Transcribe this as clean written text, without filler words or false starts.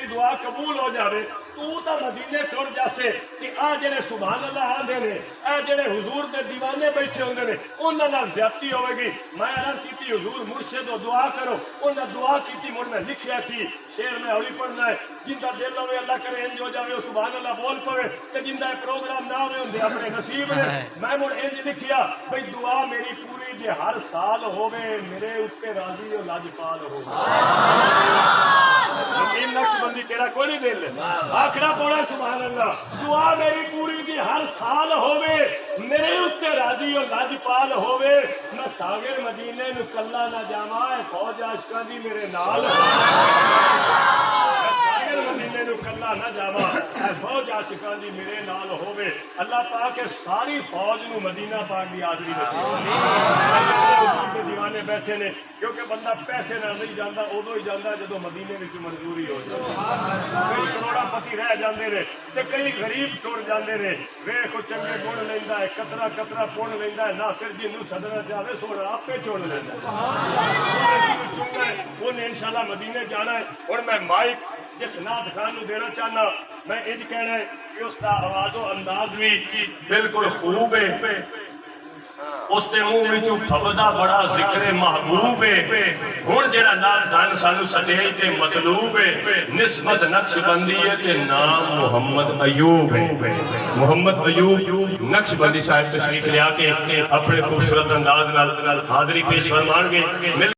دعا قبول ہو جاوے تو تا مدینے ٹر جاسے کہ آ جڑے سبحان اللہ آندے نے اے جڑے حضور دے دیوانے بیٹھے ہوندے نے انہاں نال زیادتی ہوے گی میں عرض کیتی حضور مرشد و دعا کرو انہاں دعا کیتی مڑ میں لکھیا تھی شعر میں ہوئی پڑھنا ہے جندا دل ہوے اللہ کرے انج ہو جاوے سبحان اللہ بول پوے تے جندا پروگرام نہ ہوے ہوندے اپنے نصیب نے میں مڑ انج لکھیا بھئی دعا میری پوری جے ہر سال ہوے میرے اوتے راضی و لاجپال ہوے نسیم نقش بندی تیرا کوئی نہیں دل آخرا پونا سبحان اللہ دعا میری پوری دی ہر سال ہووے میرے اوتے راضی اور لاجپال ہووے میں ساغر مدینے نو کلا نہ جاواں اے فوج عاشقاں دی میرے نال ساغر مدینے نو کلا نہ جاواں اے فوج عاشقاں دی میرے نال ہووے اللہ پاک ساری فوج نو مدینہ پاک دی حاضری نصیب دیوانے بیٹھے نے کیونکہ بندہ پیسے نہ نہیں جاندا ادو ہی جاندا جدوں مدینے وچ منظوری ہو جائے کئی کروڑا پتی رہ جاندے نے تے کئی غریب ٹر جاندے نے ویکھو چنگے گن لیندا ہے قطرہ قطرہ پن لیندا ہے ناصر جی نو صدر چاہے سونا آپے چن لیندا ہے انہیں انشاءاللہ مدینے جانا ہے اور میں مائک جس نعت خان نو دینا چاہنا میں انج کہنا ہے کہ اس دا آواز و انداز بھی بالکل خوب ہے اس دے منہ وچوں پھبدا بڑا ذکر محبوب ہے ہن جڑا نعت خان سانو سٹیج تے مطلوب ہے نسبت نقش بندی ہے تے نام محمد ایوب ہے محمد ایوب نقش بندی صاحب تشریف لے آ کے اپنے خوبصورت انداز نال حاضری پیش فرمان گے